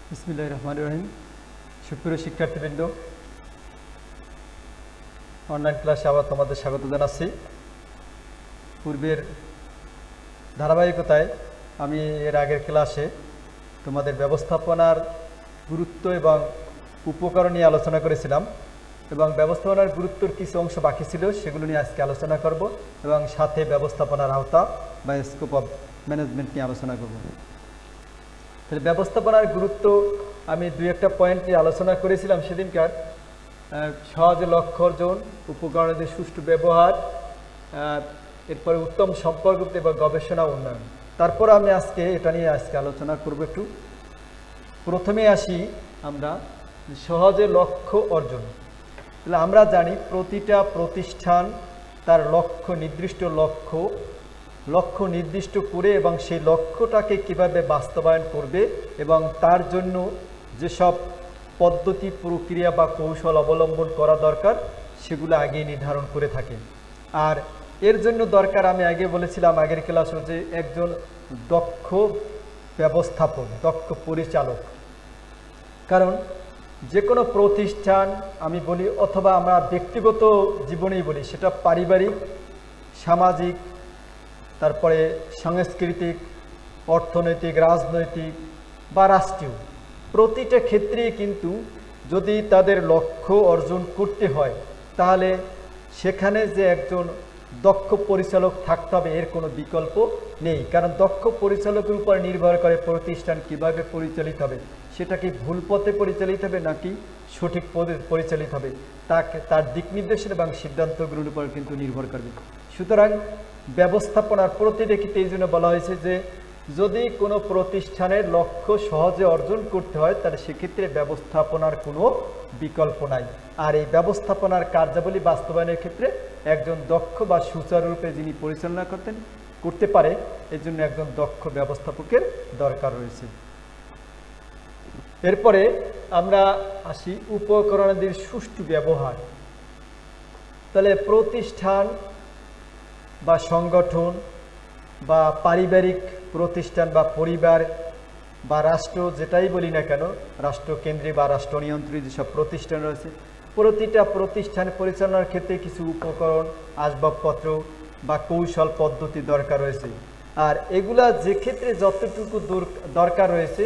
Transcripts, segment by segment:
বিসমিল্লাহির রহমানির রহিম। সুপ্রিয় শিক্ষার্থীবৃন্দ, অনলাইন ক্লাসে আবার তোমাদের স্বাগত জানাচ্ছি। পূর্বের ধারাবাহিকতায় আমি এর আগের ক্লাসে তোমাদের ব্যবস্থাপনার গুরুত্ব এবং উপকরণ নিয়ে আলোচনা করেছিলাম এবং ব্যবস্থাপনার গুরুত্বর কিছু অংশ বাকি ছিল, সেগুলো নিয়ে আজকে আলোচনা করব এবং সাথে ব্যবস্থাপনার আওতা বা স্কোপ অফ ম্যানেজমেন্ট নিয়ে আলোচনা করব। তাহলে ব্যবস্থাপনার গুরুত্ব আমি দুই একটা পয়েন্ট নিয়ে আলোচনা করেছিলাম সেদিনকার। সহজে লক্ষ্য অর্জন, উপকরণের সুষ্ঠু ব্যবহার, এরপরে উত্তম সম্পর্ক এবং গবেষণা উন্নয়ন। তারপর আমি আজকে এটা নিয়ে আলোচনা করব একটু। প্রথমে আসি আমরা সহজে লক্ষ্য অর্জন। তাহলে আমরা জানি প্রতিটা প্রতিষ্ঠান তার নির্দিষ্ট লক্ষ্য নির্দিষ্ট করে এবং সেই লক্ষ্যটাকে কিভাবে বাস্তবায়ন করবে এবং তার জন্য যেসব পদ্ধতি, প্রক্রিয়া বা কৌশল অবলম্বন করা দরকার সেগুলো আগেই নির্ধারণ করে থাকে। আর এর জন্য দরকার, আমি আগে বলেছিলাম আগের ক্লাস হচ্ছে একজন দক্ষ ব্যবস্থাপক, দক্ষ পরিচালক। কারণ যে কোনো প্রতিষ্ঠান আমি বলি অথবা আমরা ব্যক্তিগত জীবনেই বলি, সেটা পারিবারিক, সামাজিক, তারপরে সাংস্কৃতিক, অর্থনৈতিক, রাজনৈতিক বা রাষ্ট্রীয়, প্রতিটা ক্ষেত্রেই কিন্তু যদি তাদের লক্ষ্য অর্জন করতে হয় তাহলে সেখানে যে একজন দক্ষ পরিচালক থাকতে হবে এর কোনো বিকল্প নেই। কারণ দক্ষ পরিচালকের উপর নির্ভর করে প্রতিষ্ঠান কিভাবে পরিচালিত হবে, সেটা কি ভুল পথে পরিচালিত হবে নাকি সঠিক পথে পরিচালিত হবে তার দিক নির্দেশনা এবং সিদ্ধান্তগুলোর উপর কিন্তু নির্ভর করবে। সুতরাং ব্যবস্থাপনার প্রতিটা ক্ষেত্রে এই জন্য বলা হয়েছে যে যদি কোনো প্রতিষ্ঠানের লক্ষ্য সহজে অর্জন করতে হয় তাহলে সেক্ষেত্রে ব্যবস্থাপনার কোনো বিকল্প নাই। আর এই ব্যবস্থাপনার কার্যাবলী বাস্তবায়নের ক্ষেত্রে একজন দক্ষ বা সুচারুরূপে যিনি পরিচালনা করতে পারে, এর জন্য একজন দক্ষ ব্যবস্থাপকের দরকার রয়েছে। এরপরে আমরা আসি উপকরণাদির সুষ্ঠু ব্যবহার। তাহলে প্রতিষ্ঠান বা সংগঠন বা পারিবারিক প্রতিষ্ঠান বা পরিবার বা রাষ্ট্র, যেটাই বলি না কেন, রাষ্ট্রকেন্দ্রিক বা রাষ্ট্র নিয়ন্ত্রিত যেসব প্রতিষ্ঠান রয়েছে, প্রতিটা প্রতিষ্ঠান পরিচালনার ক্ষেত্রে কিছু উপকরণ, আসবাবপত্র বা কৌশল পদ্ধতি দরকার রয়েছে। আর এগুলা যে ক্ষেত্রে যতটুকু দরকার রয়েছে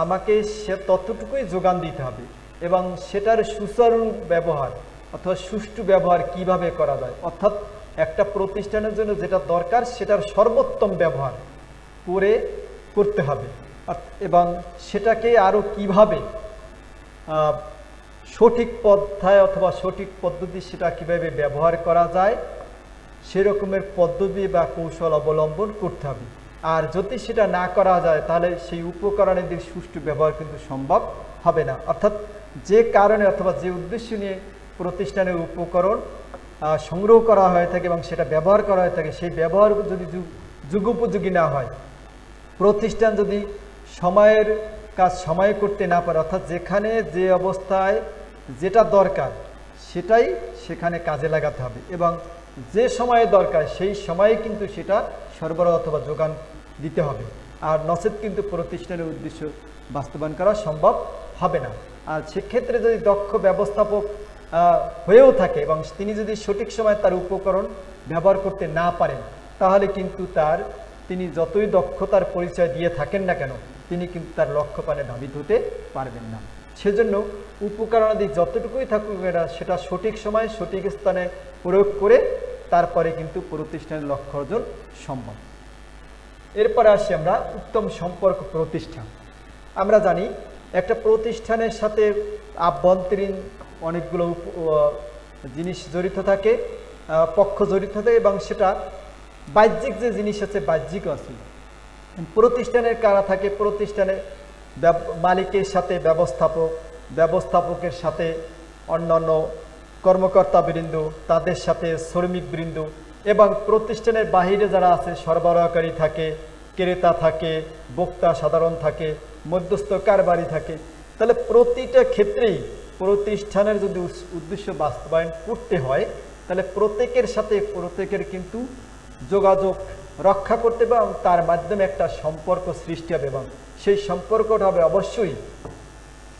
আমাকে সে ততটুকুই যোগান দিতে হবে এবং সেটার সুচারু ব্যবহার অথবা সুষ্ঠু ব্যবহার কিভাবে করা যায়, অর্থাৎ একটা প্রতিষ্ঠানের জন্য যেটা দরকার সেটার সর্বোত্তম ব্যবহার করতে হবে এবং সেটাকে আরও কিভাবে সঠিক পন্থায় অথবা সঠিক পদ্ধতি সেটা কিভাবে ব্যবহার করা যায় সেরকমের পদ্ধতি বা কৌশল অবলম্বন করতে হবে। আর যদি সেটা না করা যায় তাহলে সেই উপকরণের সুষ্ঠু ব্যবহার কিন্তু সম্ভব হবে না। অর্থাৎ যে কারণে অথবা যে উদ্দেশ্য নিয়ে প্রতিষ্ঠানের উপকরণ সংগ্রহ করা হয়ে থাকে এবং সেটা ব্যবহার করা হয়ে থাকে, সেই ব্যবহার যদি যুগোপযোগী না হয়, প্রতিষ্ঠান যদি সময়ের কাজ সময়ে করতে না পারে, অর্থাৎ যেখানে যে অবস্থায় যেটা দরকার সেটাই সেখানে কাজে লাগাতে হবে এবং যে সময়ে দরকার সেই সময়ে কিন্তু সেটা সরবরাহ অথবা যোগান দিতে হবে। আর নচেত কিন্তু প্রতিষ্ঠানের উদ্দেশ্য বাস্তবায়ন করা সম্ভব হবে না। আর সেক্ষেত্রে যদি দক্ষ ব্যবস্থাপক হয়েও থাকে এবং তিনি যদি সঠিক সময় তার উপকরণ ব্যবহার করতে না পারেন তাহলে কিন্তু তিনি যতই দক্ষতার পরিচয় দিয়ে থাকেন না কেন তিনি কিন্তু তার লক্ষ্যপানে ধাবিত হতে পারবেন না। সেজন্য উপকরণাদি যতটুকুই থাকুক সেটা সঠিক সময়ে সঠিক স্থানে প্রয়োগ করে তারপরে কিন্তু প্রতিষ্ঠানের লক্ষ্য অর্জন সম্ভব। এরপরে আসি আমরা উত্তম সম্পর্ক প্রতিষ্ঠা। আমরা জানি একটা প্রতিষ্ঠানের সাথে আভ্যন্তরীণ অনেকগুলো জিনিস জড়িত থাকে, পক্ষ জড়িত থাকে এবং সেটা বাহ্যিক যে জিনিস আছে বাহ্যিকও আছে। প্রতিষ্ঠানের কারা থাকে, প্রতিষ্ঠানের মালিকের সাথে ব্যবস্থাপকের সাথে অন্যান্য কর্মকর্তাবৃন্দ, তাদের সাথে শ্রমিকবৃন্দ এবং প্রতিষ্ঠানের বাহিরে যারা আছে সরবরাহকারী থাকে, ক্রেতা থাকে, ভোক্তা সাধারণ থাকে, মধ্যস্থ কারবারি থাকে। তাহলে প্রতিটা ক্ষেত্রেই প্রতিষ্ঠানের যদি উদ্দেশ্য বাস্তবায়ন করতে হয় তাহলে প্রত্যেকের কিন্তু যোগাযোগ রক্ষা করতে হবে এবং তার মাধ্যমে একটা সম্পর্ক সৃষ্টি হবে এবং সেই সম্পর্কটা হবে অবশ্যই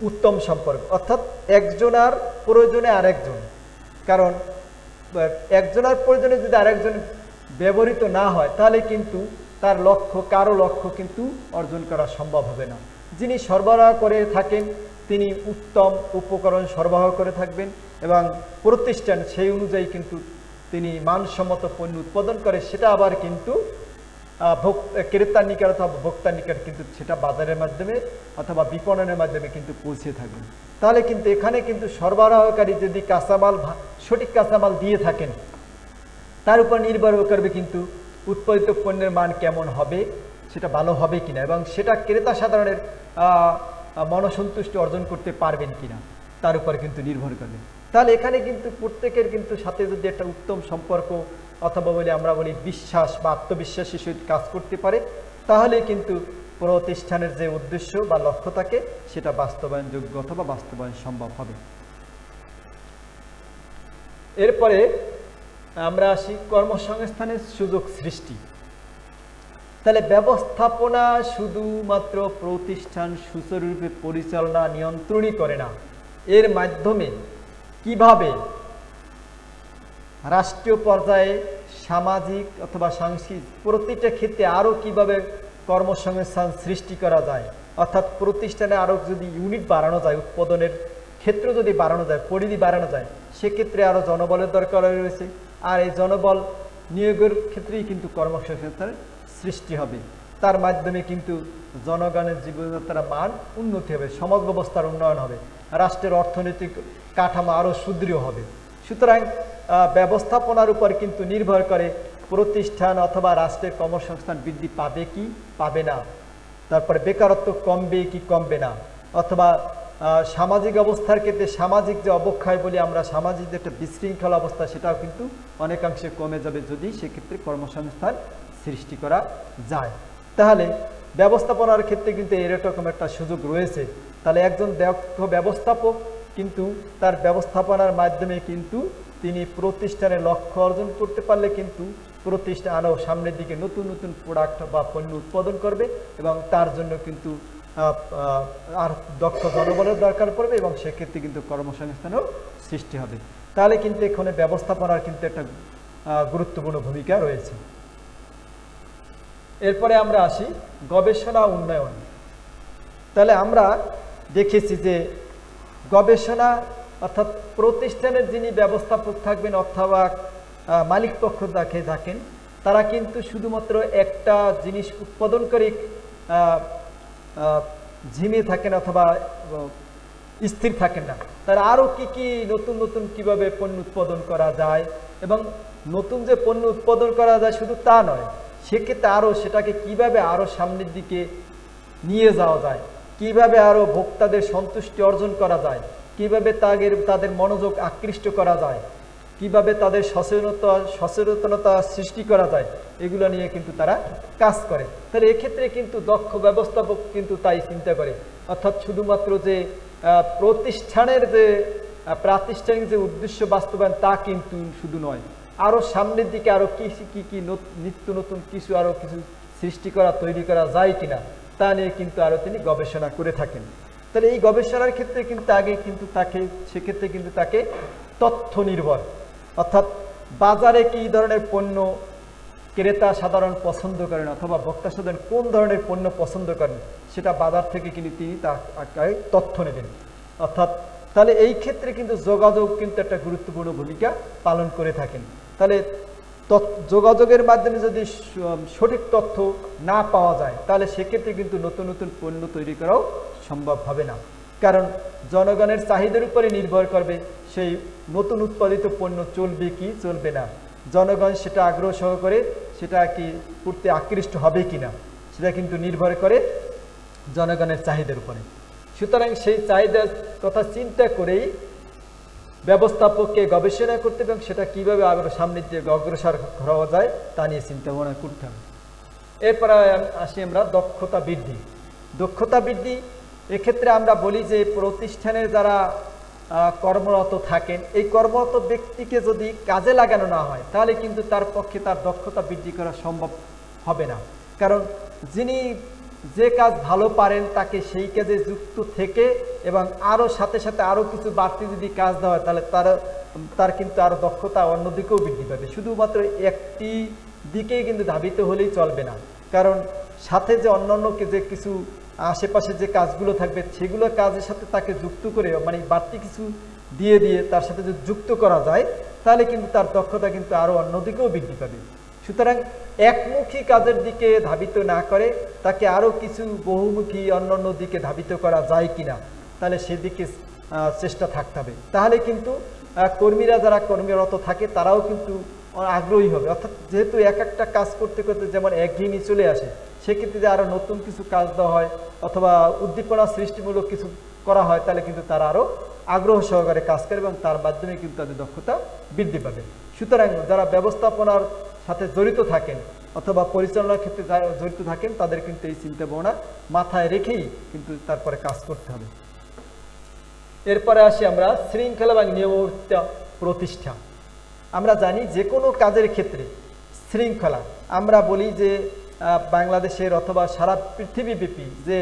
উত্তম সম্পর্ক, অর্থাৎ একজনের প্রয়োজনে আরেকজন, কারণ একজনের প্রয়োজনে যদি আরেকজন ব্যবহৃত না হয় তাহলে কিন্তু তার লক্ষ্য কারো লক্ষ্য কিন্তু অর্জন করা সম্ভব হবে না। যিনি সরবরাহ করে থাকেন তিনি উত্তম উপকরণ সরবরাহ করে থাকবেন এবং প্রতিষ্ঠান সেই অনুযায়ী কিন্তু তিনি মানসম্মত পণ্য উৎপাদন করে, সেটা আবার কিন্তু ক্রেতার নিকট অথবা ভোক্তার নিকট কিন্তু সেটা বাজারের মাধ্যমে অথবা বিপণনের মাধ্যমে কিন্তু পৌঁছে থাকবেন। তাহলে কিন্তু এখানে কিন্তু সরবরাহকারী যদি কাঁচামাল সঠিক কাঁচামাল দিয়ে থাকেন তার উপর নির্ভর করবে কিন্তু উৎপাদিত পণ্যের মান কেমন হবে, সেটা ভালো হবে কিনা এবং সেটা ক্রেতা সাধারণের মনসন্তুষ্টি অর্জন করতে পারবেন কিনা তার উপর কিন্তু নির্ভর করবে। তাহলে এখানে কিন্তু প্রত্যেকের কিন্তু সাথে যদি একটা উত্তম সম্পর্ক অথবা আমরা বলি বিশ্বাস বা আত্মবিশ্বাসের সহিত কাজ করতে পারে তাহলে কিন্তু প্রতিষ্ঠানের যে উদ্দেশ্য বা লক্ষ্য থাকে সেটা বাস্তবায়নযোগ্য অথবা বাস্তবায়ন সম্ভব হবে। এরপরে আমরা আসি কর্মসংস্থানের সুযোগ সৃষ্টি। তাহলে ব্যবস্থাপনা শুধুমাত্র প্রতিষ্ঠান সুচারুরূপে পরিচালনা নিয়ন্ত্রণই করে না, এর মাধ্যমে কিভাবে রাষ্ট্রীয় পর্যায়ে সামাজিক অথবা সাংস্কৃতিক প্রতিটা ক্ষেত্রে আরও কিভাবে কর্মসংস্থান সৃষ্টি করা যায়, অর্থাৎ প্রতিষ্ঠানে আরও যদি ইউনিট বাড়ানো যায়, উৎপাদনের ক্ষেত্র যদি বাড়ানো যায়, পরিধি বাড়ানো যায়, সেক্ষেত্রে আরও জনবলের দরকার রয়েছে। আর এই জনবল নিয়োগের ক্ষেত্রেই কিন্তু কর্মসংস্থানের সৃষ্টি হবে, তার মাধ্যমে কিন্তু জনগণের জীবনযাত্রার মান উন্নতি হবে, সমাজ ব্যবস্থার উন্নয়ন হবে, রাষ্ট্রের অর্থনৈতিক কাঠামো আরও সুদৃঢ় হবে। সুতরাং ব্যবস্থাপনার উপর কিন্তু নির্ভর করে প্রতিষ্ঠান অথবা রাষ্ট্রের কর্মসংস্থান বৃদ্ধি পাবে কি পাবে না, তারপরে বেকারত্ব কমবে কি কমবে না, অথবা সামাজিক অবস্থার ক্ষেত্রে সামাজিক যে অবক্ষয় বলি আমরা, সামাজিক যে একটা বিশৃঙ্খল অবস্থা সেটাও কিন্তু অনেকাংশে কমে যাবে যদি সেক্ষেত্রে কর্মসংস্থান সৃষ্টি করা যায়। তাহলে ব্যবস্থাপনার ক্ষেত্রে কিন্তু এরকম একটা সুযোগ রয়েছে। তাহলে একজন দক্ষ ব্যবস্থাপক কিন্তু তার ব্যবস্থাপনার মাধ্যমে কিন্তু তিনি প্রতিষ্ঠানের লক্ষ্য অর্জন করতে পারলে কিন্তু প্রতিষ্ঠান আরও সামনের দিকে নতুন নতুন প্রোডাক্ট বা পণ্য উৎপাদন করবে এবং তার জন্য কিন্তু আর দক্ষ জনবলের দরকার পড়বে এবং সেক্ষেত্রে কিন্তু কর্মসংস্থানও সৃষ্টি হবে। তাহলে কিন্তু এখানে ব্যবস্থাপনার কিন্তু একটা গুরুত্বপূর্ণ ভূমিকা রয়েছে। এরপরে আমরা আসি গবেষণা উন্নয়ন। তাহলে আমরা দেখেছি যে গবেষণা অর্থাৎ প্রতিষ্ঠানের যিনি ব্যবস্থাপক থাকবেন অথবা মালিক পক্ষ থাকেন তারা কিন্তু শুধুমাত্র একটা জিনিস উৎপাদন করে ঝিমিয়ে থাকেন অথবা স্থির থাকেন না, তারা আরও কি নতুন নতুন কিভাবে পণ্য উৎপাদন করা যায় এবং নতুন যে পণ্য উৎপাদন করা যায় শুধু তা নয়, সেক্ষেত্রে আরও সেটাকে কিভাবে আরও সামনের দিকে নিয়ে যাওয়া যায়, কিভাবে আরও ভোক্তাদের সন্তুষ্টি অর্জন করা যায়, কিভাবে তাদের মনোযোগ আকৃষ্ট করা যায়, কিভাবে তাদের সচেতনতা সৃষ্টি করা যায়, এগুলো নিয়ে কিন্তু তারা কাজ করে। তাহলে এক্ষেত্রে কিন্তু দক্ষ ব্যবস্থাপক কিন্তু তাই চিন্তা করে, অর্থাৎ শুধুমাত্র যে প্রতিষ্ঠানের যে প্রাতিষ্ঠানিক যে উদ্দেশ্য বাস্তবায়ন তা কিন্তু শুধু নয়, আরও সামনের দিকে আরও কি নিত্য নতুন কিছু আরও কিছু সৃষ্টি করা তৈরি করা যায় কিনা তা নিয়ে কিন্তু আরও তিনি গবেষণা করে থাকেন। তাহলে এই গবেষণার ক্ষেত্রে কিন্তু আগে কিন্তু সেক্ষেত্রে কিন্তু তাকে তথ্য নির্ভর, অর্থাৎ বাজারে কি ধরনের পণ্য ক্রেতা সাধারণ পছন্দ করেন অথবা ভোক্তা সাধারণ কোন ধরনের পণ্য পছন্দ করেন সেটা বাজার থেকে কিন্তু তিনি তার তথ্য নেবেন। অর্থাৎ তাহলে এই ক্ষেত্রে কিন্তু যোগাযোগ কিন্তু একটা গুরুত্বপূর্ণ ভূমিকা পালন করে থাকেন। তাহলে যোগাযোগের মাধ্যমে যদি সঠিক তথ্য না পাওয়া যায় তাহলে সেক্ষেত্রে কিন্তু নতুন নতুন পণ্য তৈরি করাও সম্ভব হবে না, কারণ জনগণের চাহিদার উপরে নির্ভর করবে সেই নতুন উৎপাদিত পণ্য চলবে কি চলবে না, জনগণ সেটা আগ্রহ সহকারে সেটা কি করতে আকৃষ্ট হবে কিনা সেটা কিন্তু নির্ভর করে জনগণের চাহিদার উপরে। সুতরাং সেই চাহিদার কথা চিন্তা করেই ব্যবস্থাপককে গবেষণা করতে এবং সেটা কীভাবে সামনের দিকে অগ্রসর করা যায় তা নিয়ে চিন্তা ভাবনা করতে হবে। এরপর আসি আমরা দক্ষতা বৃদ্ধি। দক্ষতা বৃদ্ধি এক্ষেত্রে আমরা বলি যে প্রতিষ্ঠানের যারা কর্মরত থাকেন এই কর্মরত ব্যক্তিকে যদি কাজে লাগানো না হয় তাহলে কিন্তু তার পক্ষে তার দক্ষতা বৃদ্ধি করা সম্ভব হবে না, কারণ যিনি যে কাজ ভালো পারেন তাকে সেই কাজে যুক্ত থেকে এবং আরও সাথে সাথে আরও কিছু বাড়তি যদি কাজ দেওয়া হয় তাহলে তার কিন্তু আরও দক্ষতা অন্যদিকেও বৃদ্ধি পাবে। শুধুমাত্র একটি দিকেই কিন্তু ধাবিত হলেই চলবে না, কারণ সাথে যে অন্যান্য যে কিছু আশেপাশে যে কাজগুলো থাকবে সেগুলো কাজের সাথে তাকে যুক্ত করে মানে বাড়তি কিছু দিয়ে তার সাথে যদি যুক্ত করা যায় তাহলে কিন্তু তার দক্ষতা কিন্তু আরও অন্যদিকেও বৃদ্ধি পাবে। সুতরাং একমুখী কাজের দিকে ধাবিত না করে তাকে আরও কিছু বহুমুখী অন্যান্য দিকে ধাবিত করা যায় কিনা তাহলে সেদিকে চেষ্টা থাকতে হবে। তাহলে কিন্তু কর্মীরা যারা কর্মরত থাকে তারাও কিন্তু আগ্রহী হবে। অর্থাৎ যেহেতু একটা কাজ করতে করতে যেমন একঘেয়েমি চলে আসে, সেক্ষেত্রে যে আরও নতুন কিছু কাজ দেওয়া হয় অথবা উদ্দীপনা সৃষ্টিমূলক কিছু করা হয় তাহলে কিন্তু তারা আরও আগ্রহ সহকারে কাজ করে এবং তার মাধ্যমে কিন্তু তাদের দক্ষতা বৃদ্ধি পাবে। সুতরাং যারা ব্যবস্থাপনার সাথে জড়িত থাকেন অথবা পরিচালনার ক্ষেত্রে জড়িত থাকেন তাদের কিন্তু এই চিন্তা ভাবনা মাথায় রেখেই কিন্তু তারপরে কাজ করতে হবে। এরপরে আসি আমরা শৃঙ্খলা এবং নিয়মাবর্তিত প্রতিষ্ঠা। আমরা জানি যে কোনো কাজের ক্ষেত্রে শৃঙ্খলা, আমরা বলি যে বাংলাদেশের অথবা সারা পৃথিবীব্যাপী যে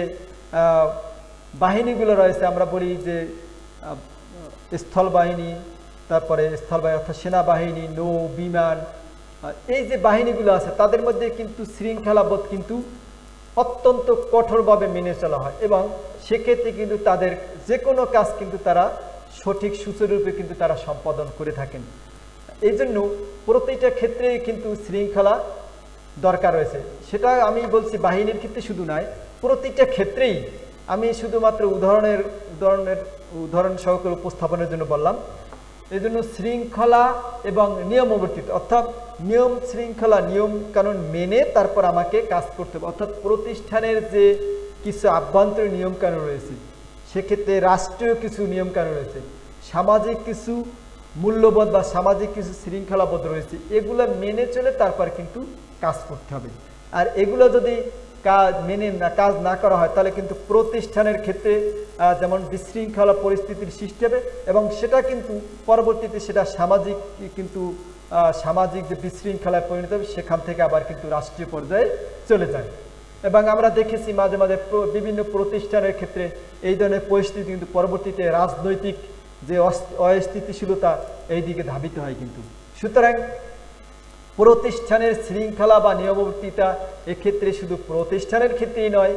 বাহিনীগুলো রয়েছে, আমরা বলি যে স্থলবাহিনী, তারপরে স্থলবাহিনী অর্থাৎ সেনাবাহিনী, নৌ বিমান, এই যে বাহিনীগুলো আছে তাদের মধ্যে কিন্তু শৃঙ্খলাবোধ কিন্তু অত্যন্ত কঠোরভাবে মেনে চলা হয় এবং সেক্ষেত্রে কিন্তু তাদের যে কোনো কাজ কিন্তু তারা সঠিক সুচারুরূপে কিন্তু তারা সম্পাদন করে থাকেন। এই জন্য প্রতিটা ক্ষেত্রে কিন্তু শৃঙ্খলা দরকার রয়েছে। সেটা আমি বলছি বাহিনীর ক্ষেত্রে শুধু নয়, প্রতিটা ক্ষেত্রেই। আমি শুধুমাত্র উদাহরণ সহকারে উপস্থাপনের জন্য বললাম। এই জন্য শৃঙ্খলা এবং নিয়মাবর্তিত অর্থাৎ নিয়ম শৃঙ্খলা নিয়ম কানুন মেনে তারপর আমাকে কাজ করতে হবে। অর্থাৎ প্রতিষ্ঠানের যে কিছু আভ্যন্তরীণ নিয়মকানুন রয়েছে, সেক্ষেত্রে রাষ্ট্রীয় কিছু নিয়মকানুন রয়েছে, সামাজিক কিছু মূল্যবোধ বা সামাজিক কিছু শৃঙ্খলাবোধ রয়েছে, এগুলো মেনে চলে তারপর কিন্তু কাজ করতে হবে। আর এগুলো যদি কাজ না করা হয় তাহলে কিন্তু প্রতিষ্ঠানের ক্ষেত্রে যেমন বিশৃঙ্খলা পরিস্থিতির সৃষ্টি হবে এবং সেটা কিন্তু পরবর্তীতে সেটা সামাজিক যে বিশৃঙ্খলায় পরিণত হবে, সেখান থেকে আবার কিন্তু রাষ্ট্রীয় পর্যায়ে চলে যায়। এবং আমরা দেখেছি মাঝে মাঝে বিভিন্ন প্রতিষ্ঠানের ক্ষেত্রে এই ধরনের পরিস্থিতি কিন্তু পরবর্তীতে রাজনৈতিক যে অস্থিতিশীলতা এই দিকে ধাবিত হয় কিন্তু। সুতরাং প্রতিষ্ঠানের শৃঙ্খলা বা নিয়মাবর্তিতা এক্ষেত্রে শুধু প্রতিষ্ঠানের ক্ষেত্রেই নয়,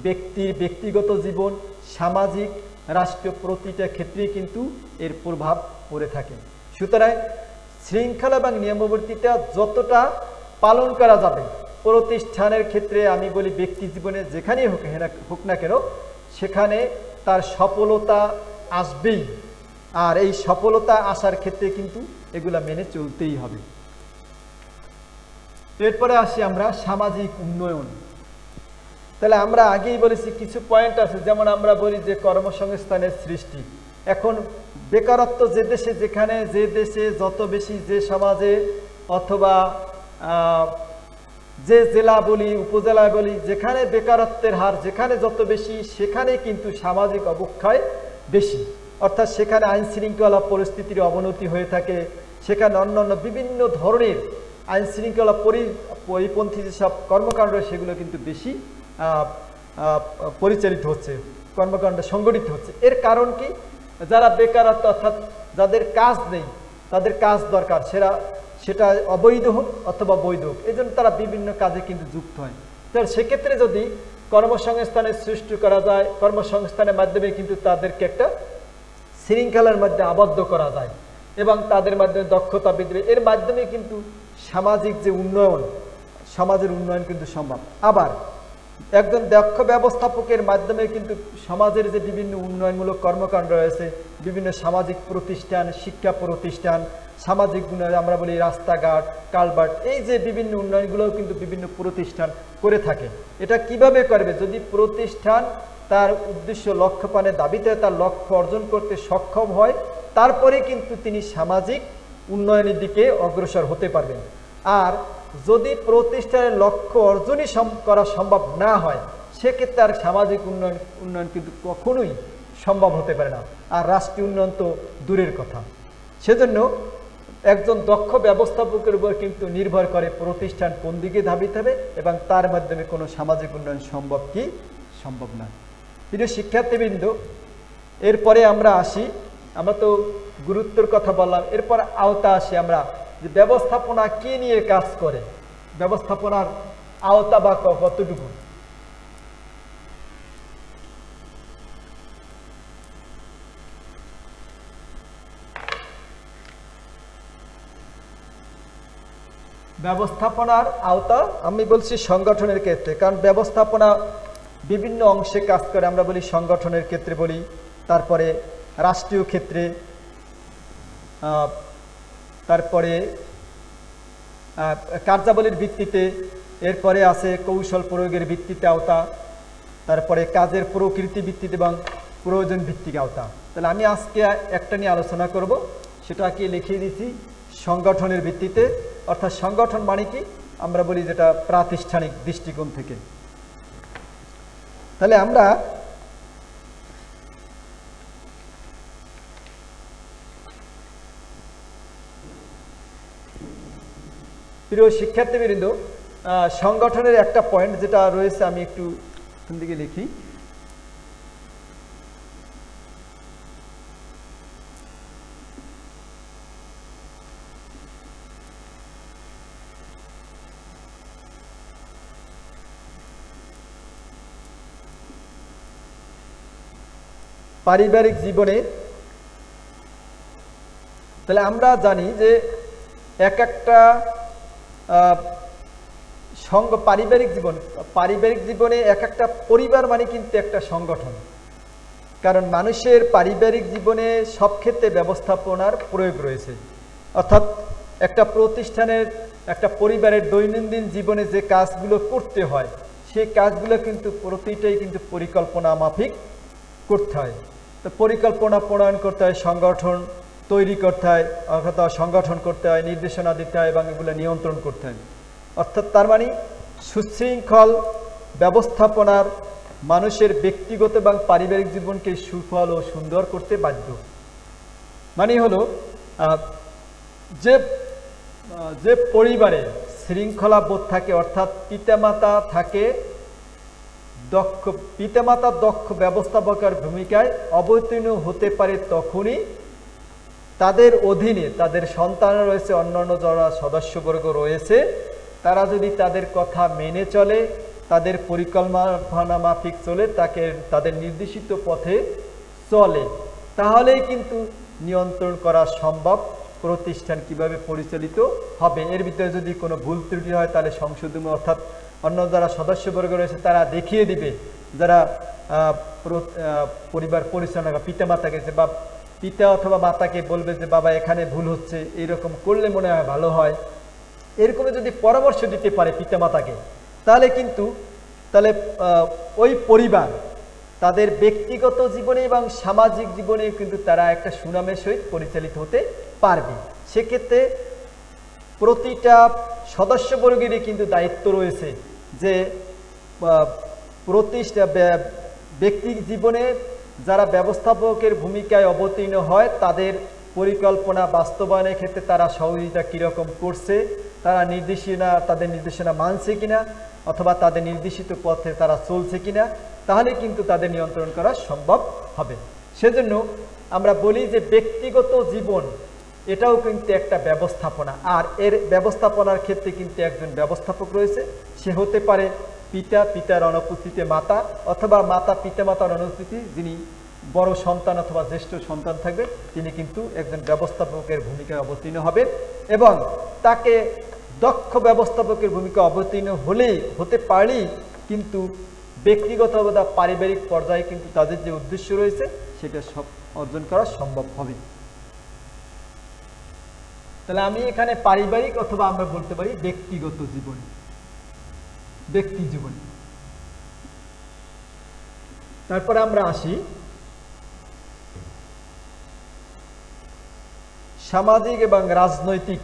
ব্যক্তির ব্যক্তিগত জীবন, সামাজিক, রাষ্ট্রীয় প্রতিটা ক্ষেত্রেই কিন্তু এর প্রভাব পড়ে থাকে। সুতরাং শৃঙ্খলা এবং নিয়মাবর্তিতা যতটা পালন করা যাবে প্রতিষ্ঠানের ক্ষেত্রে, আমি বলি ব্যক্তি জীবনে যেখানেই হোক না কেন, সেখানে তার সফলতা আসবেই। আর এই সফলতা আসার ক্ষেত্রে কিন্তু এগুলা মেনে চলতেই হবে। এরপরে আসি আমরা সামাজিক উন্নয়ন। তাহলে আমরা আগেই বলেছি কিছু পয়েন্ট আছে, যেমন আমরা বলি যে কর্মসংস্থানের সৃষ্টি। এখন বেকারত্ব যে দেশে যত বেশি, যে সমাজে অথবা যে জেলা বলি উপজেলায় বলি, যেখানে বেকারত্বের হার যেখানে যত বেশি সেখানে কিন্তু সামাজিক অবক্ষয় বেশি। অর্থাৎ সেখানে আইন শৃঙ্খলা পরিস্থিতির অবনতি হয়ে থাকে, সেখানে অন্যান্য বিভিন্ন ধরনের আইন শৃঙ্খলা পরিপন্থী যেসব কর্মকাণ্ড সেগুলো কিন্তু বেশি পরিচালিত হচ্ছে, কর্মকাণ্ড সংগঠিত হচ্ছে। এর কারণ কি? যারা বেকারত্ব অর্থাৎ যাদের কাজ নেই, তাদের কাজ দরকার, সেটা অবৈধ হোক অথবা বৈধ হোক, এই জন্য তারা বিভিন্ন কাজে কিন্তু যুক্ত হয়। তাহলে সেক্ষেত্রে যদি কর্মসংস্থানের সৃষ্টি করা যায়, কর্মসংস্থানের মাধ্যমে কিন্তু তাদেরকে একটা শৃঙ্খলার মধ্যে আবদ্ধ করা যায় এবং তাদের মাধ্যমে দক্ষতা বৃদ্ধি, এর মাধ্যমে কিন্তু সামাজিক যে উন্নয়ন, সমাজের উন্নয়ন কিন্তু সম্ভব। আবার একজন দক্ষ ব্যবস্থাপকের মাধ্যমে কিন্তু সমাজের যে বিভিন্ন উন্নয়নমূলক কর্মকাণ্ড রয়েছে, বিভিন্ন সামাজিক প্রতিষ্ঠান, শিক্ষা প্রতিষ্ঠান, সামাজিক উন্নয়ন আমরা বলি রাস্তাঘাট, কালভার্ট, এই যে বিভিন্ন উন্নয়নগুলোও কিন্তু বিভিন্ন প্রতিষ্ঠান করে থাকে। এটা কিভাবে করবে? যদি প্রতিষ্ঠান তার উদ্দেশ্য লক্ষ্য পানের দাবিতে তার লক্ষ্য অর্জন করতে সক্ষম হয়, তারপরে কিন্তু তিনি সামাজিক উন্নয়নের দিকে অগ্রসর হতে পারবেন। আর যদি প্রতিষ্ঠানের লক্ষ্য অর্জনই করা সম্ভব না হয়, সেক্ষেত্রে আর সামাজিক উন্নয়ন কিন্তু কখনোই সম্ভব হতে পারে না, আর রাষ্ট্রীয় উন্নয়ন তো দূরের কথা। সেজন্য একজন দক্ষ ব্যবস্থাপকের উপর কিন্তু নির্ভর করে প্রতিষ্ঠান কোন দিকে ধাবিত হবে এবং তার মাধ্যমে কোনো সামাজিক উন্নয়ন সম্ভব কি সম্ভব না। প্রিয় শিক্ষার্থীবৃন্দ, এরপরে আমরা আসি, আমরা তো গুরুত্বের কথা বললাম, এরপর আওতা আসি আমরা যে ব্যবস্থাপনা কি নিয়ে কাজ করে, ব্যবস্থাপনার আওতা বা কতটুকু। ব্যবস্থাপনার আওতা আমি বলছি সংগঠনের ক্ষেত্রে, কারণ ব্যবস্থাপনা বিভিন্ন অংশে কাজ করে। আমরা বলি সংগঠনের ক্ষেত্রে বলি, তারপরে রাষ্ট্রীয় ক্ষেত্রে, তারপরে কার্যাবলীর ভিত্তিতে, এরপরে আছে কৌশল প্রয়োগের ভিত্তিতে আওতা, তারপরে কাজের প্রকৃতি ভিত্তিতে এবং প্রয়োজন ভিত্তিক আওতা। তাহলে আমি আজকে একটা নিয়ে আলোচনা করব, সেটাকে লিখিয়ে দিচ্ছি সংগঠনের ভিত্তিতে, অর্থাৎ সংগঠন মানে কি আমরা বলি যেটা প্রাতিষ্ঠানিক দৃষ্টিকোণ থেকে। তাহলে আমরা প্রিয় শিক্ষার্থীবৃন্দ, সংগঠনের একটা পয়েন্ট যেটা রয়েছে, আমি একটু এখান থেকে লিখি। পারিবারিক জীবনে, তাহলে আমরা জানি যে এক একটা পারিবারিক জীবনে এক একটা পরিবার মানে কিন্তু একটা সংগঠন, কারণ মানুষের পারিবারিক জীবনে সব ক্ষেত্রে ব্যবস্থাপনার প্রয়োগ রয়েছে। অর্থাৎ একটা প্রতিষ্ঠানের, একটা পরিবারের দৈনন্দিন জীবনে যে কাজগুলো করতে হয়, সেই কাজগুলো কিন্তু প্রতিটাই কিন্তু পরিকল্পনা মাফিক করতে হয়। তো পরিকল্পনা প্রণয়ন করতে হয়, সংগঠন তৈরি করতে হয়, অর্থাৎ সংগঠন করতে হয়, নির্দেশনা দিতে হয় এবং এগুলো নিয়ন্ত্রণ করতে হয়। অর্থাৎ তার মানে সুশৃঙ্খল ব্যবস্থাপনার মানুষের ব্যক্তিগত এবং পারিবারিক জীবনকে সুফল ও সুন্দর করতে বাধ্য। মানে হলো যে পরিবারে শৃঙ্খলা বোধ থাকে, অর্থাৎ পিতামাতা দক্ষ ব্যবস্থাপকের ভূমিকায় অবতীর্ণ হতে পারে, তখনই তাদের অধীনে তাদের সন্তান রয়েছে, অন্যান্য যারা সদস্যবর্গ রয়েছে, তারা যদি তাদের কথা মেনে চলে, তাদের পরিকল্পনা মাফিক চলে, তাদের নির্দেশিত পথে চলে, তাহলেই কিন্তু নিয়ন্ত্রণ করা সম্ভব প্রতিষ্ঠান কিভাবে পরিচালিত হবে। এর ভিতরে যদি কোনো ভুল ত্রুটি হয় তাহলে সংশোধন, অর্থাৎ অন্য যারা সদস্যবর্গ রয়েছে তারা দেখিয়ে দিবে, যারা পরিবার পরিচালনা পিতামাতাকে, বা পিতা অথবা মাতাকে বলবে যে বাবা এখানে ভুল হচ্ছে, এইরকম করলে মনে হয় ভালো হয়, এরকম যদি পরামর্শ দিতে পারে পিতামাতাকে, তাহলে ওই পরিবার তাদের ব্যক্তিগত জীবনে এবং সামাজিক জীবনে কিন্তু তারা একটা সুনামের সহিত পরিচালিত হতে পারবে। সেক্ষেত্রে প্রতিটা সদস্যবর্গেরই কিন্তু দায়িত্ব রয়েছে যে ব্যক্তি জীবনে যারা ব্যবস্থাপকের ভূমিকায় অবতীর্ণ হয়, তাদের পরিকল্পনা বাস্তবায়নের ক্ষেত্রে তারা সহযোগিতা কীরকম করছে, তাদের নির্দেশনা মানছে কিনা, অথবা তাদের নির্দেশিত পথে তারা চলছে কিনা, তাহলে কিন্তু তাদের নিয়ন্ত্রণ করা সম্ভব হবে। সেজন্য আমরা বলি যে ব্যক্তিগত জীবন এটাও কিন্তু একটা ব্যবস্থাপনা, আর এর ব্যবস্থাপনার ক্ষেত্রে কিন্তু একজন ব্যবস্থাপক রয়েছে। সে হতে পারে পিতার অনুপস্থিতিতে মাতা, অথবা পিতামাতার অনুপস্থিতি যিনি বড় সন্তান অথবা জ্যেষ্ঠ সন্তান থাকবে, তিনি কিন্তু একজন ব্যবস্থাপকের ভূমিকায় অবতীর্ণ হবেন, এবং তাকে দক্ষ ব্যবস্থাপকের ভূমিকা অবতীর্ণ হতে পারলেই কিন্তু ব্যক্তিগত বা পারিবারিক পর্যায়ে কিন্তু তাদের যে উদ্দেশ্য রয়েছে সেটা সব অর্জন করা সম্ভব হবে। তাহলে আমি এখানে পারিবারিক অথবা আমরা বলতে পারি ব্যক্তিগত জীবন, ব্যক্তি জীবন। তারপরে আমরা আসি সামাজিক এবং রাজনৈতিক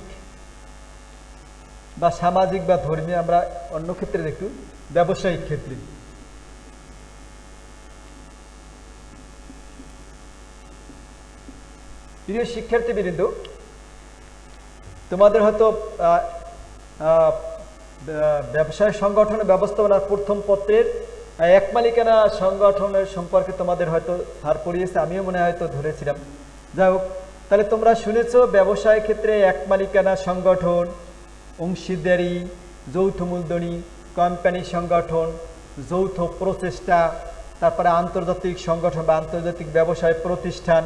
বা সামাজিক বা ধর্মীয়, আমরা অন্য ক্ষেত্রে দেখি ব্যবসায়িক ক্ষেত্রে। প্রিয় শিক্ষার্থীবৃন্দ, তোমাদের হয়তো ব্যবসায় সংগঠন ব্যবস্থাপনার প্রথম পত্রের এক মালিকানা সংগঠনের সম্পর্কে তোমাদের হয়তো স্যার পড়িয়েছে, আমিও মনে হয়তো ধরেছিলাম। যাই হোক, তাহলে তোমরা শুনেছো ব্যবসায় ক্ষেত্রে এক মালিকানা সংগঠন, অংশীদারি, যৌথ মূলধনী, কোম্পানি সংগঠন, যৌথ প্রচেষ্টা, তারপরে আন্তর্জাতিক সংগঠন বা আন্তর্জাতিক ব্যবসায় প্রতিষ্ঠান,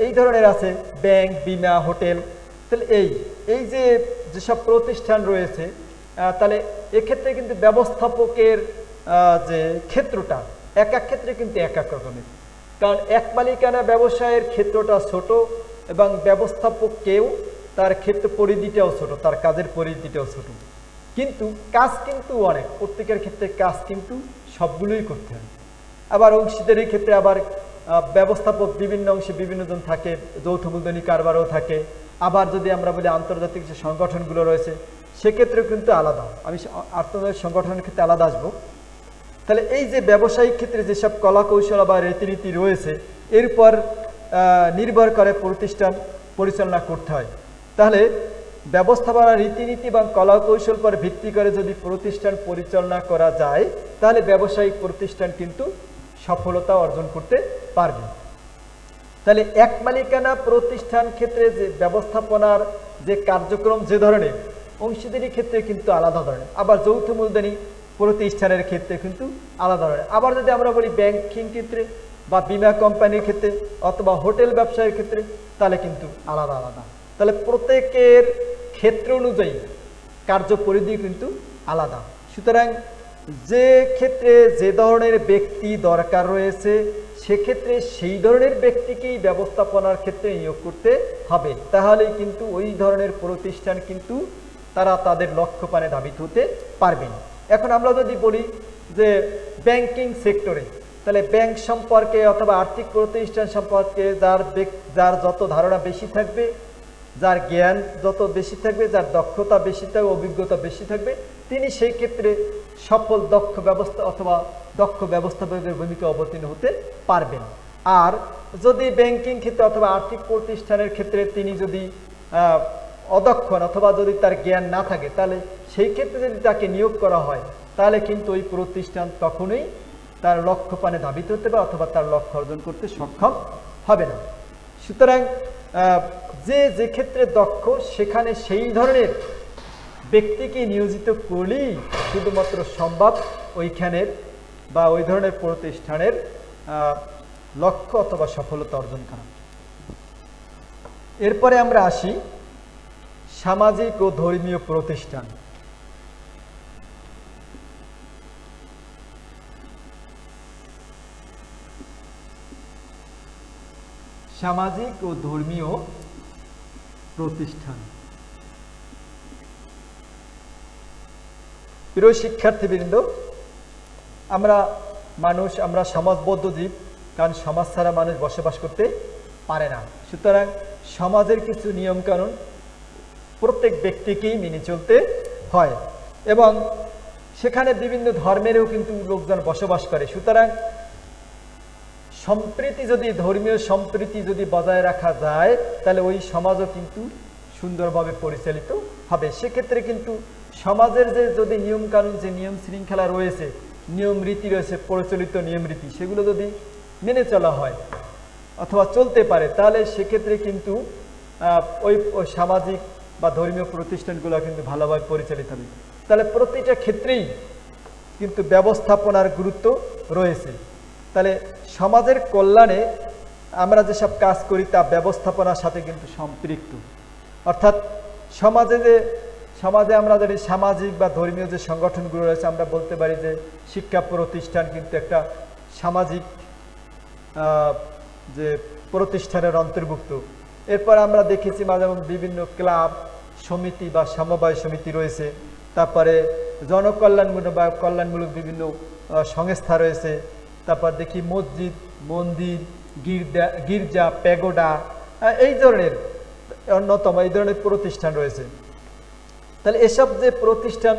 এই ধরনের আছে, ব্যাংক, বিমা, হোটেল। তাহলে এই যে যেসব প্রতিষ্ঠান রয়েছে, তাহলে এক্ষেত্রে কিন্তু ব্যবস্থাপকের যে ক্ষেত্রটা এক এক ক্ষেত্রে কিন্তু এক এক রকমের, কারণ এক মালিকানা ব্যবসায়ের ক্ষেত্রটা ছোট এবং ব্যবস্থাপককেও তার ক্ষেত্র পরিধিটাও ছোট, তার কাজের পরিধিটাও ছোট, কিন্তু কাজ কিন্তু অনেক, প্রত্যেকের ক্ষেত্রে কাজ কিন্তু সবগুলোই করতে হয়। আবার অংশীদারির ক্ষেত্রে আবার ব্যবস্থাপক বিভিন্ন অংশে বিভিন্ন জন থাকে, যৌথ মূলধনী কারবারও থাকে। আবার যদি আমরা বলি আন্তর্জাতিক যে সংগঠনগুলো রয়েছে সেক্ষেত্রেও কিন্তু আলাদা, আমি আন্তর্জাতিক সংগঠনের ক্ষেত্রে আলাদা আসবো। তাহলে এই যে ব্যবসায়িক ক্ষেত্রে যেসব কলা কৌশল বা রীতিনীতি রয়েছে এর উপর নির্ভর করে প্রতিষ্ঠান পরিচালনা করতে হয়। তাহলে ব্যবস্থাপনা রীতিনীতি এবং কলা কৌশল পর ভিত্তি করে যদি প্রতিষ্ঠান পরিচালনা করা যায় তাহলে ব্যবসায়িক প্রতিষ্ঠান কিন্তু সফলতা অর্জন করতে পারবে। তাহলে এক মালিকানা প্রতিষ্ঠান ক্ষেত্রে যে ব্যবস্থাপনার যে কার্যক্রম যে ধরনের, অংশীদারি ক্ষেত্রে কিন্তু আলাদা ধরনের, আবার যৌথ মূলধনী প্রতিষ্ঠানের ক্ষেত্রে কিন্তু আলাদা ধরনের। আবার যদি আমরা বলি ব্যাংকিং ক্ষেত্রে বা বিমা কোম্পানির ক্ষেত্রে অথবা হোটেল ব্যবসায়ের ক্ষেত্রে তাহলে কিন্তু আলাদা আলাদা। তাহলে প্রত্যেকের ক্ষেত্র অনুযায়ী কার্যপরিধি কিন্তু আলাদা। সুতরাং যে ক্ষেত্রে যে ধরনের ব্যক্তি দরকার রয়েছে সেক্ষেত্রে সেই ধরনের ব্যক্তিকেই ব্যবস্থাপনার ক্ষেত্রে নিয়োগ করতে হবে, তাহলেই কিন্তু ওই ধরনের প্রতিষ্ঠান কিন্তু তারা তাদের লক্ষ্যপানে ধাবিত হতে পারবেন। এখন আমরা যদি বলি যে ব্যাংকিং সেক্টরে, তাহলে ব্যাংক সম্পর্কে অথবা আর্থিক প্রতিষ্ঠান সম্পর্কে যার যত ধারণা বেশি থাকবে, যার জ্ঞান যত বেশি থাকবে, যার দক্ষতা বেশি থাকবে, অভিজ্ঞতা বেশি থাকবে, তিনি সেই ক্ষেত্রে সফল দক্ষ ব্যবস্থা অথবা দক্ষ ব্যবস্থাপকের ভূমিকা অবতীর্ণ হতে পারবেন। আর যদি ব্যাংকিং ক্ষেত্রে অথবা আর্থিক প্রতিষ্ঠানের ক্ষেত্রে তিনি যদি অদক্ষ অথবা যদি তার জ্ঞান না থাকে তাহলে সেই ক্ষেত্রে যদি তাকে নিয়োগ করা হয় তাহলে কিন্তু ওই প্রতিষ্ঠান তখনই তার লক্ষ্যপানে ধাবিত হতে পারে অথবা তার লক্ষ্য অর্জন করতে সক্ষম হবে না। সুতরাং যে ক্ষেত্রে দক্ষ সেখানে সেই ধরনের ব্যক্তিকে নিয়োজিত করলেই শুধুমাত্র সম্ভব ওইখানের বা ওই ধরনের প্রতিষ্ঠানের লক্ষ্য অথবা সফলতা অর্জন করা। এরপরে আমরা আসি সামাজিক ও ধর্মীয় প্রতিষ্ঠান। সামাজিক ও ধর্মীয় প্রতিষ্ঠান। প্রিয় শিক্ষার্থীবৃন্দ, আমরা সমাজবদ্ধ জীব, কারণ সমাজ ছাড়া মানুষ বসবাস করতে পারে না। সুতরাং সমাজের কিছু নিয়মকানুন প্রত্যেক ব্যক্তিকেই মেনে চলতে হয় এবং সেখানে বিভিন্ন ধর্মেরও কিন্তু লোকজন বসবাস করে। সুতরাং সম্প্রীতি যদি ধর্মীয় সম্প্রীতি যদি বজায় রাখা যায় তাহলে ওই সমাজও কিন্তু সুন্দরভাবে পরিচালিত হবে। সেক্ষেত্রে কিন্তু সমাজের যে যদি নিয়মকানুন যে নিয়ম শৃঙ্খলা রয়েছে, নিয়ম রীতি রয়েছে, প্রচলিত নিয়ম রীতি, সেগুলো যদি মেনে চলা হয় অথবা চলতে পারে তাহলে সেক্ষেত্রে কিন্তু ওই সামাজিক বা ধর্মীয় প্রতিষ্ঠানগুলো কিন্তু ভালোভাবে পরিচালিত হবে। তাহলে প্রতিটা ক্ষেত্রেই কিন্তু ব্যবস্থাপনার গুরুত্ব রয়েছে। তাহলে সমাজের কল্যাণে আমরা যেসব কাজ করি তা ব্যবস্থাপনার সাথে কিন্তু সম্পৃক্ত। অর্থাৎ সমাজে আমরা যদি সামাজিক বা ধর্মীয় যে সংগঠনগুলো রয়েছে আমরা বলতে পারি যে শিক্ষা প্রতিষ্ঠান কিন্তু একটা সামাজিক যে প্রতিষ্ঠানের অন্তর্ভুক্ত। এরপর আমরা দেখেছি মাঝে বিভিন্ন ক্লাব সমিতি বা সমবায় সমিতি রয়েছে, তারপরে জনকল্যাণমূলক বা কল্যাণমূলক বিভিন্ন সংস্থা রয়েছে, তারপর দেখি মসজিদ, মন্দির, গির্জা, প্যাগোডা, এই ধরনের অন্যতম এই ধরনের প্রতিষ্ঠান রয়েছে। তাহলে এসব যে প্রতিষ্ঠান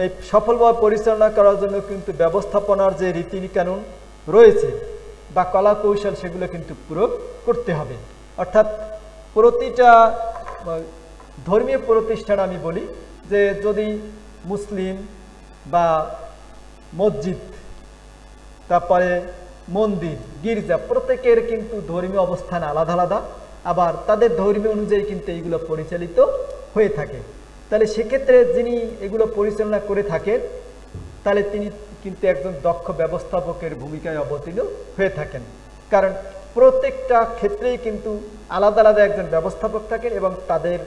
এই সফলভাবে পরিচালনা করার জন্য কিন্তু ব্যবস্থাপনার যে রীতিকানুন রয়েছে বা কলা কৌশল সেগুলো কিন্তু প্রয়োগ করতে হবে। অর্থাৎ প্রতিটা ধর্মীয় প্রতিষ্ঠান আমি বলি যে যদি মুসলিম বা মসজিদ, তারপরে মন্দির, গির্জা, প্রত্যেকের কিন্তু ধর্মীয় অবস্থান আলাদা আলাদা, আবার তাদের ধর্মীয় অনুযায়ী কিন্তু এইগুলো পরিচালিত হয়ে থাকে। তাহলে সেক্ষেত্রে যিনি এগুলো পরিচালনা করে থাকেন তাহলে তিনি কিন্তু একজন দক্ষ ব্যবস্থাপকের ভূমিকায় অবতীর্ণ হয়ে থাকেন, কারণ প্রত্যেকটা ক্ষেত্রেই কিন্তু আলাদা আলাদা একজন ব্যবস্থাপক থাকেন এবং তাদের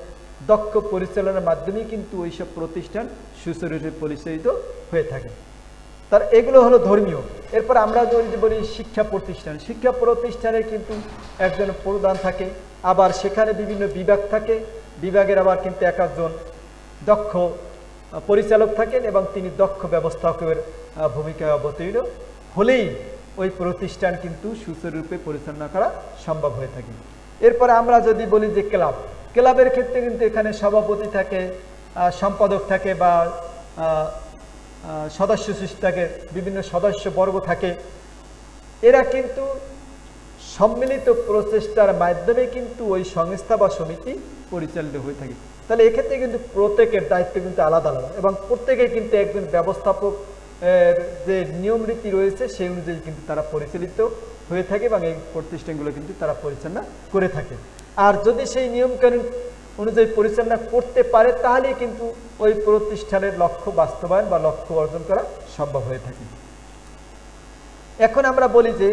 দক্ষ পরিচালনার মাধ্যমেই কিন্তু ওইসব প্রতিষ্ঠান সুচারুরূপে পরিচালিত হয়ে থাকে। তার এগুলো হলো ধর্মীয়। এরপর আমরা যদি বলি শিক্ষা প্রতিষ্ঠান, শিক্ষা প্রতিষ্ঠানে কিন্তু একজন প্রধান থাকে, আবার সেখানে বিভিন্ন বিভাগ থাকে, বিভাগের আবার কিন্তু এক একজন দক্ষ পরিচালক থাকেন এবং তিনি দক্ষ ব্যবস্থাপকের ভূমিকায় অবতীর্ণ হলেই ওই প্রতিষ্ঠান কিন্তু সুচারুরূপে পরিচালনা করা সম্ভব হয়ে থাকে। এরপরে আমরা যদি বলি যে ক্লাব, ক্লাবের ক্ষেত্রে কিন্তু এখানে সভাপতি থাকে, সম্পাদক থাকে বা সদস্য শিষ্য থাকে, বিভিন্ন সদস্যবর্গ থাকে। এরা কিন্তু সম্মিলিত প্রচেষ্টার মাধ্যমে কিন্তু ওই সংস্থা বা সমিতি পরিচালিত হয়ে থাকে। তাহলে এক্ষেত্রে কিন্তু প্রত্যেকের দায়িত্ব কিন্তু আলাদা আলাদা এবং প্রত্যেকে কিন্তু একজন ব্যবস্থাপক যে নিয়ম রীতি রয়েছে সেই অনুযায়ী কিন্তু তারা পরিচালিত হয়ে থাকে এবং এই প্রতিষ্ঠানগুলো কিন্তু তারা পরিচালনা করে থাকে। আর যদি সেই নিয়মকানুন অনুযায়ী পরিচালনা করতে পারে তাহলেই কিন্তু ওই প্রতিষ্ঠানের লক্ষ্য বাস্তবায়ন বা লক্ষ্য অর্জন করা সম্ভব হয়ে থাকে। এখন আমরা বলি যে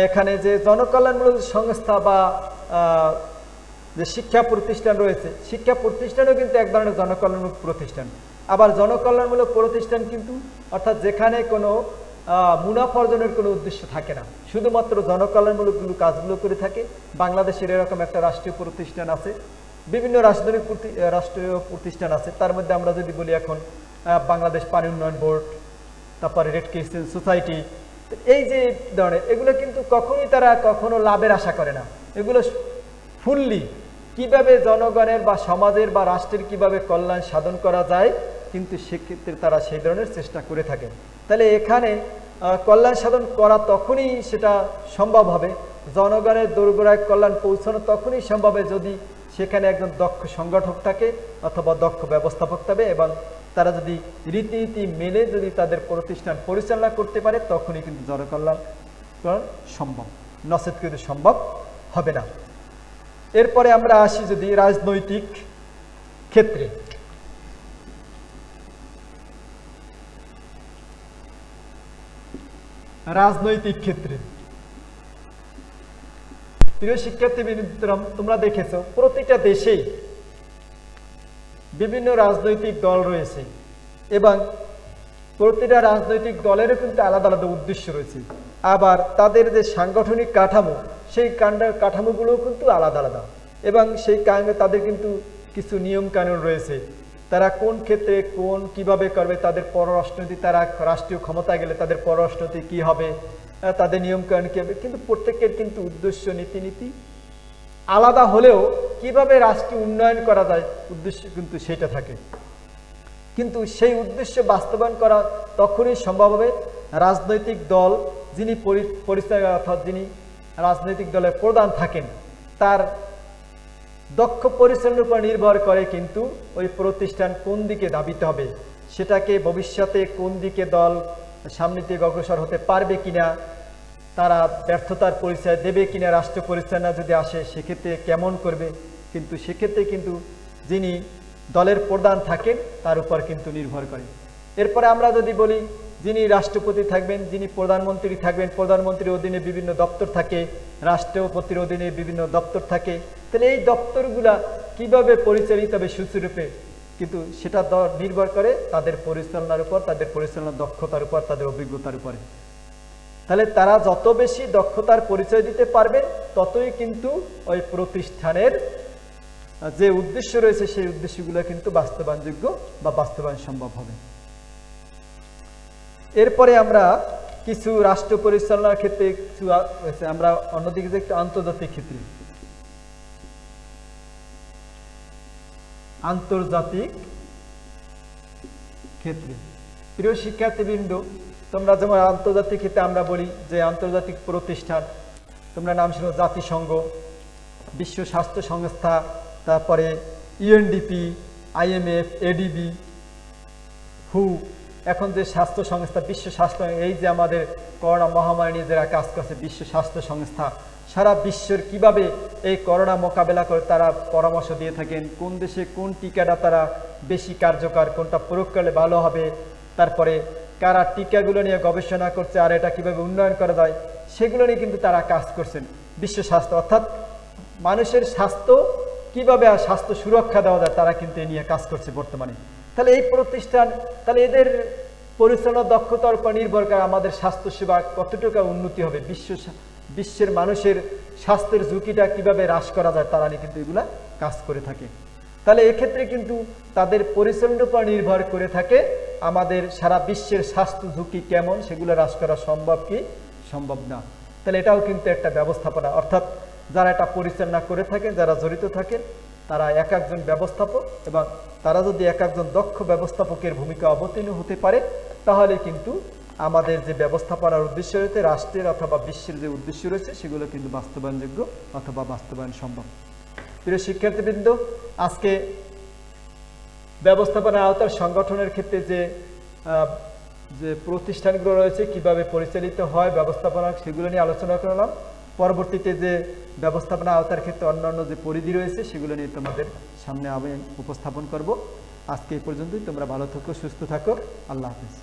এখানে যে জনকল্যাণমূলক সংস্থা বা যে শিক্ষা প্রতিষ্ঠান রয়েছে, শিক্ষা প্রতিষ্ঠানও কিন্তু এক ধরনের জনকল্যাণমূলক প্রতিষ্ঠান। আবার জনকল্যাণমূলক প্রতিষ্ঠান কিন্তু অর্থাৎ যেখানে কোনো মুনাফা অর্জনের কোনো উদ্দেশ্য থাকে না, শুধুমাত্র জনকল্যাণমূলক কাজগুলো করে থাকে। বাংলাদেশের এরকম একটা রাষ্ট্রীয় প্রতিষ্ঠান আছে, বিভিন্ন রাষ্ট্রীয় প্রতিষ্ঠান আছে। তার মধ্যে আমরা যদি বলি এখন বাংলাদেশ পানি উন্নয়ন বোর্ড, তারপরে রেড ক্রিসেন্ট সোসাইটি, এই যে ধরনের এগুলো কিন্তু কখনোই তারা কখনো লাভের আশা করে না। এগুলো ফুললি কিভাবে জনগণের বা সমাজের বা রাষ্ট্রের কিভাবে কল্যাণ সাধন করা যায়, কিন্তু সেক্ষেত্রে তারা সেই ধরনের চেষ্টা করে থাকে। তাহলে এখানে কল্যাণ সাধন করা তখনই সেটা সম্ভব হবে, জনগণের দোরগোড়ায় কল্যাণ পৌঁছানো তখনই সম্ভব হবে যদি সেখানে একজন দক্ষ সংগঠক থাকে অথবা দক্ষ ব্যবস্থাপক থাকে এবং তারা যদি রীতিনীতি মেনে যদি তাদের প্রতিষ্ঠান পরিচালনা করতে পারে তখনই কিন্তু জনকল্যাণ সম্ভব, নচেত কিন্তু সম্ভব হবে না। এরপরে আমরা আসি যদি রাজনৈতিক ক্ষেত্রে, রাজনৈতিক ক্ষেত্রে প্রিয় শিক্ষার্থীবৃন্দরা, তোমরা দেখেছো প্রতিটা দেশেই বিভিন্ন রাজনৈতিক দল রয়েছে এবং প্রতিটা রাজনৈতিক দলেরও কিন্তু আলাদা আলাদা উদ্দেশ্য রয়েছে। আবার তাদের যে সাংগঠনিক কাঠামো, সেই কাঠামোগুলোও কিন্তু আলাদা আলাদা এবং সেই তাদের কিন্তু কিছু নিয়ম কানুন রয়েছে। তারা কোন ক্ষেত্রে কোন কিভাবে করবে, তাদের পররাষ্ট্রনীতি, তারা রাষ্ট্রীয় ক্ষমতা গেলে তাদের পররাষ্ট্রনীতি কি হবে, তাদের নিয়ম কানুন কি হবে, কিন্তু প্রত্যেকের কিন্তু উদ্দেশ্য নীতি আলাদা হলেও কিভাবে রাষ্ট্রীয় উন্নয়ন করা যায় উদ্দেশ্য কিন্তু সেটা থাকে। কিন্তু সেই উদ্দেশ্য বাস্তবায়ন করা তখনই সম্ভব হবে রাজনৈতিক দল যিনি পরিচয় অর্থাৎ যিনি রাজনৈতিক দলের প্রধান থাকেন তার দক্ষ পরিচালনার উপর নির্ভর করে কিন্তু ওই প্রতিষ্ঠান কোন দিকে ধাবিত হবে, সেটাকে ভবিষ্যতে কোন দিকে দল সামনের দিকে অগ্রসর হতে পারবে কিনা, তারা ব্যর্থতার পরিচয় দেবে কিনা, রাষ্ট্র পরিচালনা যদি আসে সেক্ষেত্রে কেমন করবে, কিন্তু সেক্ষেত্রে কিন্তু যিনি দলের প্রধান থাকেন তার উপর কিন্তু নির্ভর করে। এরপরে আমরা যদি বলি যিনি রাষ্ট্রপতি থাকবেন, যিনি প্রধানমন্ত্রী থাকবেন, প্রধানমন্ত্রীর অধীনে বিভিন্ন দপ্তর থাকে, রাষ্ট্রপতির অধীনে বিভিন্ন দপ্তর থাকে, তাহলে এই দপ্তরগুলা কিভাবে পরিচালিত হবে সুচারুরূপে, কিন্তু সেটা নির্ভর করে তাদের পরিচালনার উপর, তাদের পরিচালনার দক্ষতার উপর, তাদের অভিজ্ঞতার উপরে। তাহলে তারা যত বেশি দক্ষতার পরিচয় দিতে পারবেন ততই কিন্তু ওই প্রতিষ্ঠানের যে উদ্দেশ্য রয়েছে সেই উদ্দেশ্যগুলো কিন্তু বাস্তবায়নযোগ্য বা বাস্তবায়ন সম্ভব হবে। এরপরে আমরা কিছু রাষ্ট্র পরিচালনার ক্ষেত্রে কিছু আমরা অন্যদিকে যে একটু আন্তর্জাতিক ক্ষেত্রে, আন্তর্জাতিক ক্ষেত্রে প্রিয় শিক্ষার্থীবৃন্দ, তোমরা যেমন আন্তর্জাতিক ক্ষেত্রে আমরা বলি যে আন্তর্জাতিক প্রতিষ্ঠান, তোমরা নাম শুনো জাতিসংঘ, বিশ্ব স্বাস্থ্য সংস্থা, তারপরে ইউএনডিপি, IMF, ADB, WHO, এখন যে স্বাস্থ্য সংস্থা, বিশ্ব স্বাস্থ্য, এই যে আমাদের করোনা মহামারী নিয়ে যারা কাজ করছে, বিশ্ব স্বাস্থ্য সংস্থা সারা বিশ্বের কিভাবে এই করোনা মোকাবেলা করে তারা পরামর্শ দিয়ে থাকেন, কোন দেশে কোন টিকাটা তারা বেশি কার্যকর, কোনটা প্রয়োগ করলে ভালো হবে, তারপরে কারা টিকাগুলো নিয়ে গবেষণা করছে আর এটা কিভাবে উন্নয়ন করা যায় সেগুলো নিয়ে কিন্তু তারা কাজ করছেন। বিশ্ব স্বাস্থ্য অর্থাৎ মানুষের স্বাস্থ্য কিভাবে আর স্বাস্থ্য সুরক্ষা দেওয়া যায় তারা কিন্তু এ নিয়ে কাজ করছে বর্তমানে। তাহলে এই প্রতিষ্ঠান, তাহলে এদের পরিচালনা দক্ষতার উপর নির্ভর করে আমাদের স্বাস্থ্যসেবা কতটুকু উন্নতি হবে, বিশ্বের মানুষের স্বাস্থ্যের ঝুঁকিটা কিভাবে হ্রাস করা যায় তারা নিয়ে কিন্তু এগুলা কাজ করে থাকে। তাহলে এক্ষেত্রে কিন্তু তাদের পরিচালনার উপর নির্ভর করে থাকে আমাদের সারা বিশ্বের স্বাস্থ্য ঝুঁকি কেমন, সেগুলো হ্রাস করা সম্ভব কি সম্ভব না। তাহলে এটাও কিন্তু একটা ব্যবস্থাপনা, অর্থাৎ যারা এটা পরিচালনা করে থাকেন, যারা জড়িত থাকেন, তারা এক একজন ব্যবস্থাপক, এবং তারা যদি এক একজন দক্ষ ব্যবস্থাপকের ভূমিকা অবতীর্ণ হতে পারে তাহলে কিন্তু আমাদের যে ব্যবস্থাপনার উদ্দেশ্য রয়েছে, রাষ্ট্রের অথবা বিশ্বের যে উদ্দেশ্য রয়েছে সেগুলো কিন্তু বাস্তবায়নযোগ্য অথবা বাস্তবায়ন সম্ভব। প্রিয় শিক্ষার্থীবৃন্দ, আজকে ব্যবস্থাপনা আওতার সংগঠনের ক্ষেত্রে যে প্রতিষ্ঠানগুলো রয়েছে কিভাবে পরিচালিত হয় ব্যবস্থাপনা, সেগুলো নিয়ে আলোচনা করলাম। পরবর্তীতে যে ব্যবস্থাপনা আওতার ক্ষেত্রে অন্যান্য যে পরিধি রয়েছে সেগুলো নিয়ে তোমাদের সামনে আমি উপস্থাপন করব। আজকে এই পর্যন্তই। তোমরা ভালো থাকো, সুস্থ থাকো। আল্লাহ হাফেজ।